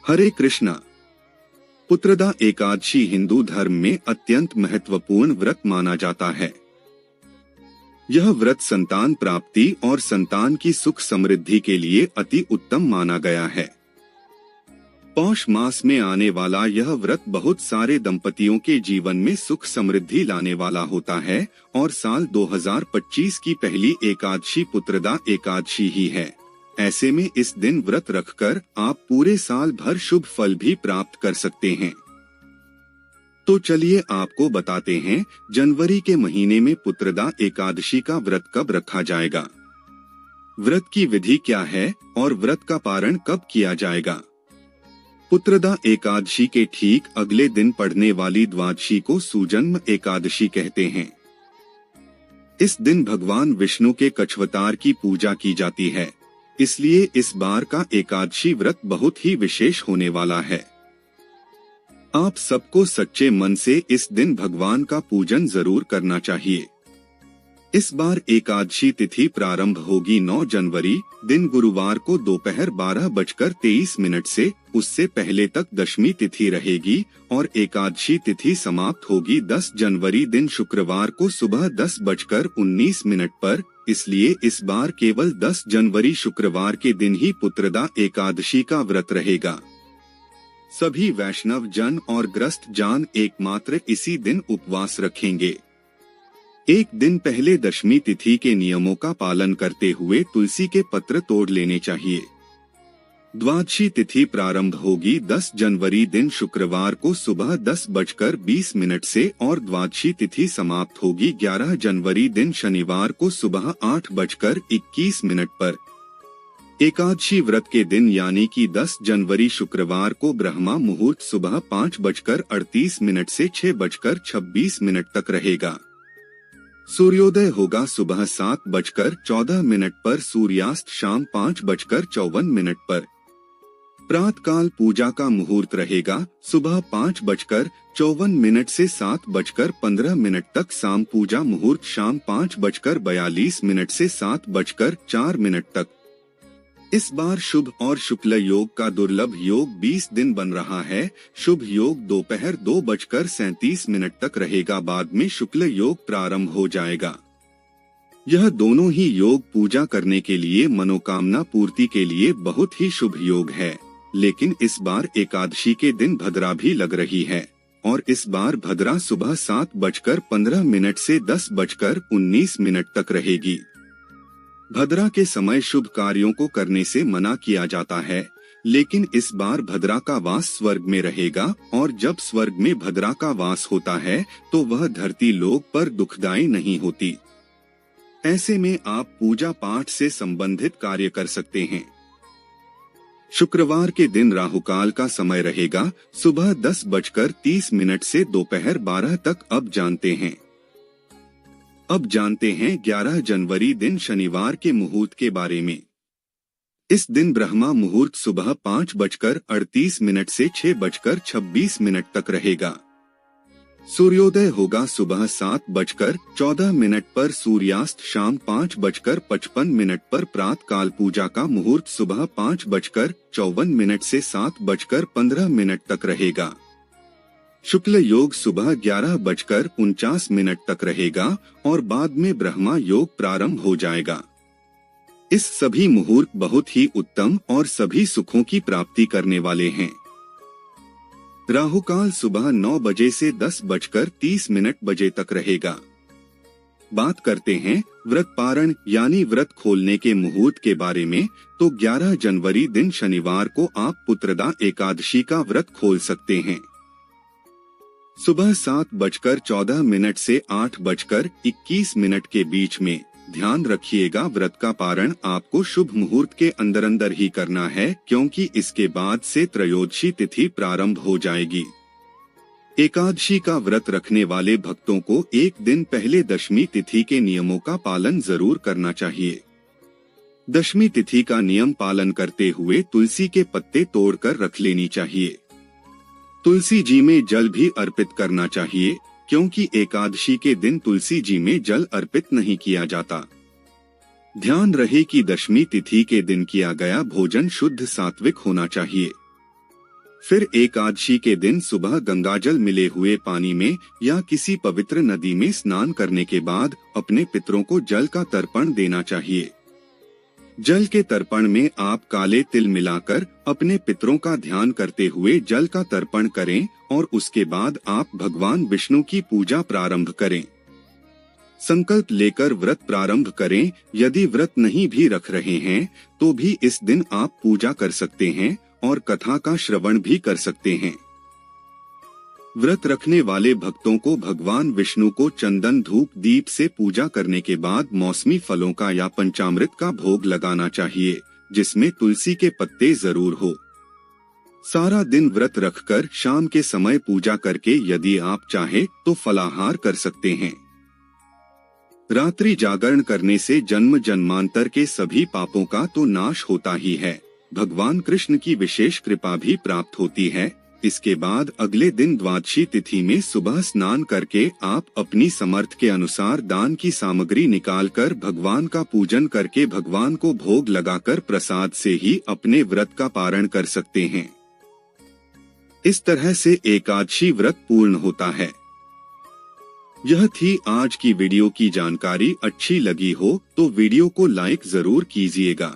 हरे कृष्णा। पुत्रदा एकादशी हिंदू धर्म में अत्यंत महत्वपूर्ण व्रत माना जाता है। यह व्रत संतान प्राप्ति और संतान की सुख समृद्धि के लिए अति उत्तम माना गया है। पौष मास में आने वाला यह व्रत बहुत सारे दंपतियों के जीवन में सुख समृद्धि लाने वाला होता है और साल 2025 की पहली एकादशी पुत्रदा एकादशी ही है। ऐसे में इस दिन व्रत रखकर आप पूरे साल भर शुभ फल भी प्राप्त कर सकते हैं। तो चलिए आपको बताते हैं जनवरी के महीने में पुत्रदा एकादशी का व्रत कब रखा जाएगा, व्रत की विधि क्या है और व्रत का पारण कब किया जाएगा। पुत्रदा एकादशी के ठीक अगले दिन पड़ने वाली द्वादशी को सुजन्म एकादशी कहते हैं। इस दिन भगवान विष्णु के कछवतार की पूजा की जाती है, इसलिए इस बार का एकादशी व्रत बहुत ही विशेष होने वाला है। आप सबको सच्चे मन से इस दिन भगवान का पूजन जरूर करना चाहिए। इस बार एकादशी तिथि प्रारंभ होगी 9 जनवरी दिन गुरुवार को दोपहर 12:23 से, उससे पहले तक दशमी तिथि रहेगी और एकादशी तिथि समाप्त होगी 10 जनवरी दिन शुक्रवार को सुबह 10:19 पर। इसलिए इस बार केवल 10 जनवरी शुक्रवार के दिन ही पुत्रदा एकादशी का व्रत रहेगा। सभी वैष्णव जन और ग्रस्त जान एकमात्र इसी दिन उपवास रखेंगे। एक दिन पहले दशमी तिथि के नियमों का पालन करते हुए तुलसी के पत्र तोड़ लेने चाहिए। द्वादशी तिथि प्रारंभ होगी 10 जनवरी दिन शुक्रवार को सुबह 10:20 से और द्वादशी तिथि समाप्त होगी 11 जनवरी दिन शनिवार को सुबह 8:21 पर। एकादशी व्रत के दिन यानी कि 10 जनवरी शुक्रवार को ब्रह्मा मुहूर्त सुबह 5:38 से 6:26 तक रहेगा। सूर्योदय होगा सुबह 7:14 पर, सूर्यास्त शाम 5:54 पर। प्रातःकाल पूजा का मुहूर्त रहेगा सुबह 5:54 से 7:15 तक। शाम पूजा मुहूर्त शाम 5:42 से 7:04 तक। इस बार शुभ और शुक्ल योग का दुर्लभ योग 20 दिन बन रहा है। शुभ योग दोपहर 2:37 तक रहेगा, बाद में शुक्ल योग प्रारंभ हो जाएगा। यह दोनों ही योग पूजा करने के लिए, मनोकामना पूर्ति के लिए बहुत ही शुभ योग है। लेकिन इस बार एकादशी के दिन भद्रा भी लग रही है और इस बार भद्रा सुबह 7:15 से 10:19 तक रहेगी। भद्रा के समय शुभ कार्यों को करने से मना किया जाता है, लेकिन इस बार भद्रा का वास स्वर्ग में रहेगा और जब स्वर्ग में भद्रा का वास होता है तो वह धरती लोक पर दुखदायी नहीं होती। ऐसे में आप पूजा पाठ से संबंधित कार्य कर सकते हैं। शुक्रवार के दिन राहुकाल का समय रहेगा सुबह 10:30 से दोपहर 12 तक। अब जानते हैं 11 जनवरी दिन शनिवार के मुहूर्त के बारे में। इस दिन ब्रह्मा मुहूर्त सुबह 5:38 से 6:26 तक रहेगा। सूर्योदय होगा सुबह 7:14 पर, सूर्यास्त शाम 5:55 पर। प्रातःकाल पूजा का मुहूर्त सुबह 5:54 से 7:15 तक रहेगा। शुक्ल योग सुबह 11:49 तक रहेगा और बाद में ब्रह्मा योग प्रारंभ हो जाएगा। इस सभी मुहूर्त बहुत ही उत्तम और सभी सुखों की प्राप्ति करने वाले हैं। राहुकाल सुबह 9 बजे से 10:30 बजे तक रहेगा। बात करते हैं व्रत पारण यानी व्रत खोलने के मुहूर्त के बारे में। तो 11 जनवरी दिन शनिवार को आप पुत्रदा एकादशी का व्रत खोल सकते हैं। सुबह 7:14 से 8:21 के बीच में। ध्यान रखिएगा व्रत का पारण आपको शुभ मुहूर्त के अंदर ही करना है, क्योंकि इसके बाद से त्रयोदशी तिथि प्रारंभ हो जाएगी। एकादशी का व्रत रखने वाले भक्तों को एक दिन पहले दशमी तिथि के नियमों का पालन जरूर करना चाहिए। दशमी तिथि का नियम पालन करते हुए तुलसी के पत्ते तोड़कर रख लेनी चाहिए। तुलसी जी में जल भी अर्पित करना चाहिए, क्योंकि एकादशी के दिन तुलसी जी में जल अर्पित नहीं किया जाता। ध्यान रहे कि दशमी तिथि के दिन किया गया भोजन शुद्ध सात्विक होना चाहिए। फिर एकादशी के दिन सुबह गंगाजल मिले हुए पानी में या किसी पवित्र नदी में स्नान करने के बाद अपने पितरों को जल का तर्पण देना चाहिए। जल के तर्पण में आप काले तिल मिलाकर अपने पितरों का ध्यान करते हुए जल का तर्पण करें और उसके बाद आप भगवान विष्णु की पूजा प्रारंभ करें। संकल्प लेकर व्रत प्रारंभ करें। यदि व्रत नहीं भी रख रहे हैं तो भी इस दिन आप पूजा कर सकते हैं और कथा का श्रवण भी कर सकते हैं। व्रत रखने वाले भक्तों को भगवान विष्णु को चंदन धूप दीप से पूजा करने के बाद मौसमी फलों का या पंचामृत का भोग लगाना चाहिए, जिसमें तुलसी के पत्ते जरूर हो। सारा दिन व्रत रखकर शाम के समय पूजा करके यदि आप चाहे तो फलाहार कर सकते हैं। रात्रि जागरण करने से जन्म जन्मांतर के सभी पापों का तो नाश होता ही है, भगवान कृष्ण की विशेष कृपा भी प्राप्त होती है। इसके बाद अगले दिन द्वादशी तिथि में सुबह स्नान करके आप अपनी समर्थ के अनुसार दान की सामग्री निकालकर भगवान का पूजन करके भगवान को भोग लगाकर प्रसाद से ही अपने व्रत का पारण कर सकते हैं। इस तरह से एकादशी व्रत पूर्ण होता है। यह थी आज की वीडियो की जानकारी। अच्छी लगी हो तो वीडियो को लाइक जरूर कीजिएगा।